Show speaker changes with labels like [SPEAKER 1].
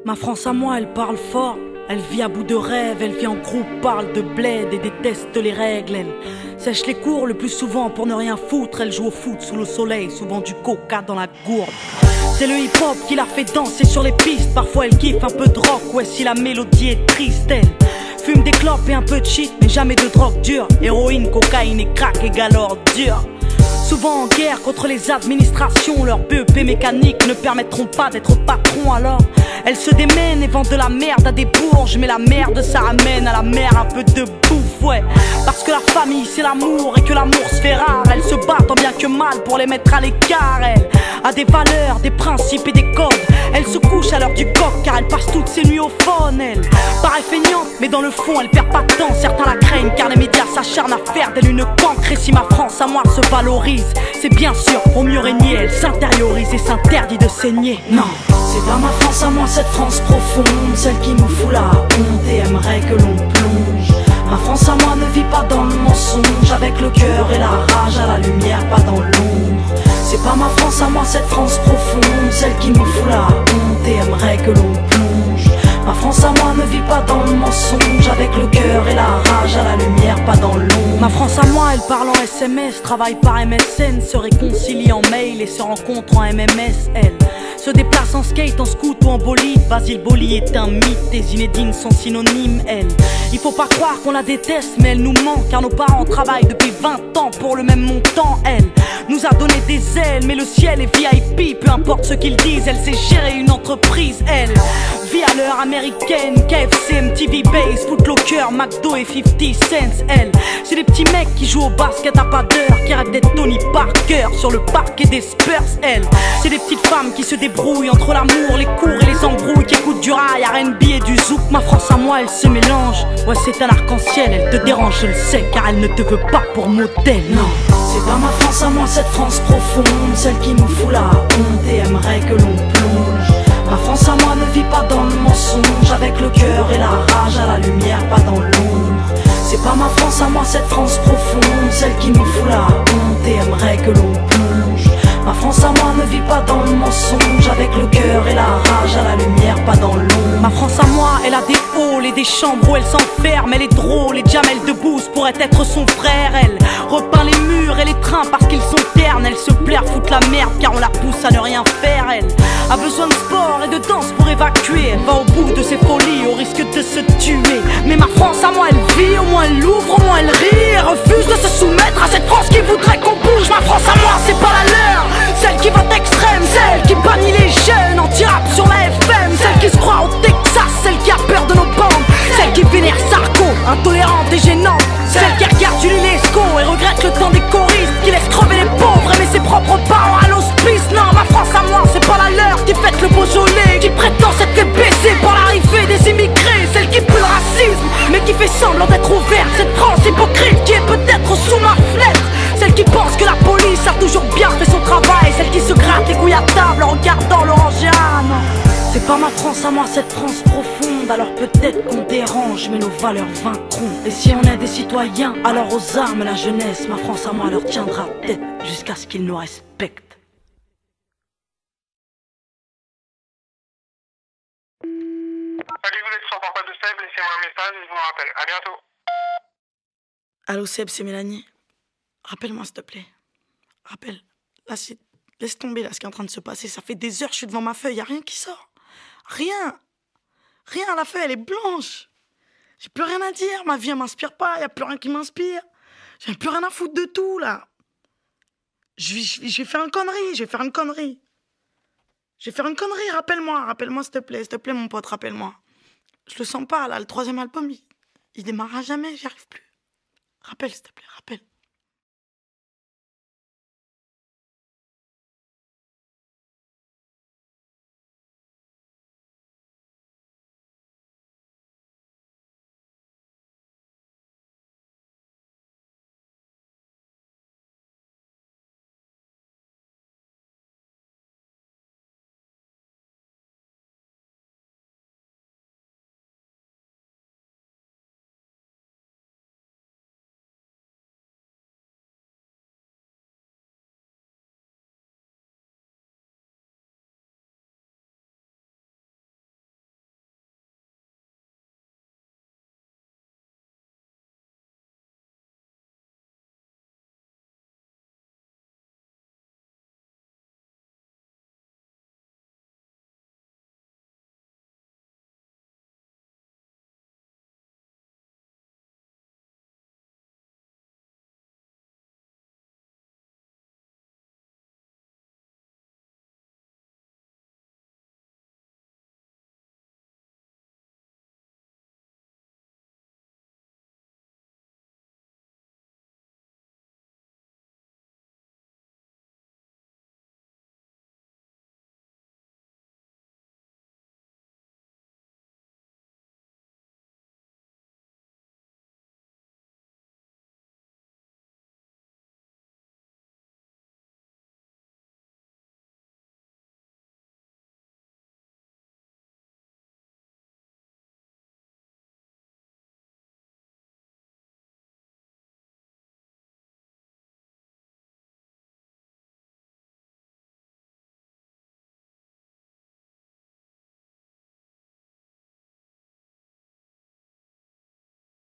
[SPEAKER 1] Ma France à moi, elle parle fort. Elle vit à bout de rêve, elle vit en groupe, parle de bled et déteste les règles. Elle sèche les cours le plus souvent pour ne rien foutre. Elle joue au foot sous le soleil, souvent du coca dans la gourde. C'est le hip-hop qui la fait danser sur les pistes. Parfois elle kiffe un peu de rock, ouais si la mélodie est triste. Elle fume des clopes et un peu de shit, mais jamais de drogue dure. Héroïne, cocaïne et crack égale ordure. Souvent en guerre contre les administrations, leurs BEP mécaniques ne permettront pas d'être patron. Alors elles se démènent et vendent de la merde à des bourges. Mais la merde ça ramène à la mer un peu de bouffe, ouais. Parce que la famille c'est l'amour et que l'amour se fait rare. Elles se battent tant bien que mal pour les mettre à l'écart. Elle a des valeurs, des principes et des codes. Elle se couche à l'heure du coq car elle passe toutes ses nuits au phone. Elle paraît feignante mais dans le fond elle perd pas de temps. Certains la craignent car les médias s'acharnent à faire d'elle une cancre. Et si ma France à moi se valorise, c'est bien sûr pour mieux régner. Elle s'intériorise et s'interdit de saigner. Non, c'est pas ma France à moi, cette France profonde, celle qui nous fout la honte et aimerait que l'on plonge. Ma France à moi ne vit pas dans le mensonge, avec le cœur et la rage à la lumière, pas dans l'ombre. C'est pas ma France à moi, cette France profonde, celle qui nous fout la honte et aimerait que l'on plonge. Ma France à moi ne vit pas dans le mensonge, avec le cœur et la rage à la lumière, pas dans l'ombre. Ma France à moi, elle parle en SMS, travaille par MSN, se réconcilie en mail et se rencontre en MMS. Elle se déplace en skate, en scoot ou en bolide. Basile Boli est un mythe, et Zinedine sont synonymes. Elle, il faut pas croire qu'on la déteste, mais elle nous ment, car nos parents travaillent depuis 20 ans pour le même montant. Elle nous a donné des ailes, mais le ciel est VIP, peu importe ce qu'ils disent. Elle sait gérer une entreprise, elle vit à l'heure américaine, KFC, MTV Base, Footlocker, McDo et 50 cents. Elle, c'est des petits mecs qui jouent au basket à pas d'heure, qui rêvent d'être Tony Parker sur le parquet des Spurs. Elle, c'est des petites femmes qui se débrouillent entre l'amour, les cours et les embrouilles, qui écoutent du rail, R&B et du zouk. Ma France à moi, elle se mélange, ouais c'est un arc-en-ciel. Elle te dérange, je le sais, car elle ne te veut pas pour modèle. Non, c'est pas ma France à moi, cette France profonde, celle qui nous fout la honte et aimerait que l'on plonge. Ma France à moi ne vit pas dans le mensonge, avec le cœur et la rage à la lumière, pas dans l'ombre. C'est pas ma France à moi, cette France profonde, celle qui nous fout la honte et aimerait que l'on plonge. Ma France à moi ne vit pas dans le mensonge, avec le cœur et la rage à la lumière, pas dans l'ombre. Ma France à moi, elle a des halls et des chambres où elle s'enferme. Elle est drôle et Jamel Debbouze pourrait être son frère. Elle repeint les murs et les trains parce qu'ils sont ternes. Elle se plaire, foutre la merde car on la pousse à ne rien faire. Elle a besoin de sport et de danse pour évacuer. Elle va au bout de ses folies au risque de se tuer. Mais ma France à moi, elle vit, au moins elle ouvre, au moins elle rit. Elle refuse de se soumettre à cette France qui voudrait qu'on bouge. Ma France à moi, c'est pas la leur, celle qui vote extrême, celle qui bannit les jeunes, anti-rap sur la FM, celle qui se croit au Texas, celle qui a peur de nos bandes, celle qui vénère Sarko, intolérante et gênante, celle qui regarde du l'UNESCO et regrette le temps des choristes, qui laisse crever les pauvres et met ses propres parents à l'hospice. Non, ma France à moi, c'est pas la leur, qui fête le Beaujolais, qui prétend s'être fait baisser par l'arrivée des immigrés, celle qui pue le racisme, mais qui fait semblant d'être ouverte, cette France hypocrite qui est peut-être sous ma fenêtre, celle qui pense que la police a toujours bien fait son travail, celle qui se gratte les couilles à table en regardant l'Orangia. Non, c'est pas ma France à moi, cette France profonde. Alors peut-être qu'on dérange, mais nos valeurs vaincront. Et si on est des citoyens, alors aux armes la jeunesse. Ma France à moi leur tiendra tête jusqu'à ce qu'ils nous respectent.
[SPEAKER 2] Salut, vous êtes sur Papa de Seb, laissez-moi un message et je vous rappelle. À bientôt.
[SPEAKER 1] Allô Seb, c'est Mélanie. Rappelle-moi s'il te plaît. Rappelle. Là, laisse tomber là ce qui est en train de se passer. Ça fait des heures que je suis devant ma feuille. Y a rien qui sort. Rien. Rien, la feuille, elle est blanche. J'ai plus rien à dire. Ma vie, elle m'inspire pas. Y a plus rien qui m'inspire. J'ai plus rien à foutre de tout, là. Je vais faire une connerie. Je vais faire une connerie. Je vais faire une connerie. Rappelle-moi. Rappelle-moi, s'il te plaît. S'il te plaît, mon pote, rappelle-moi. Je le sens pas, là. Le troisième album, il démarrera jamais. J'y arrive plus. Rappelle, s'il te plaît. Rappelle.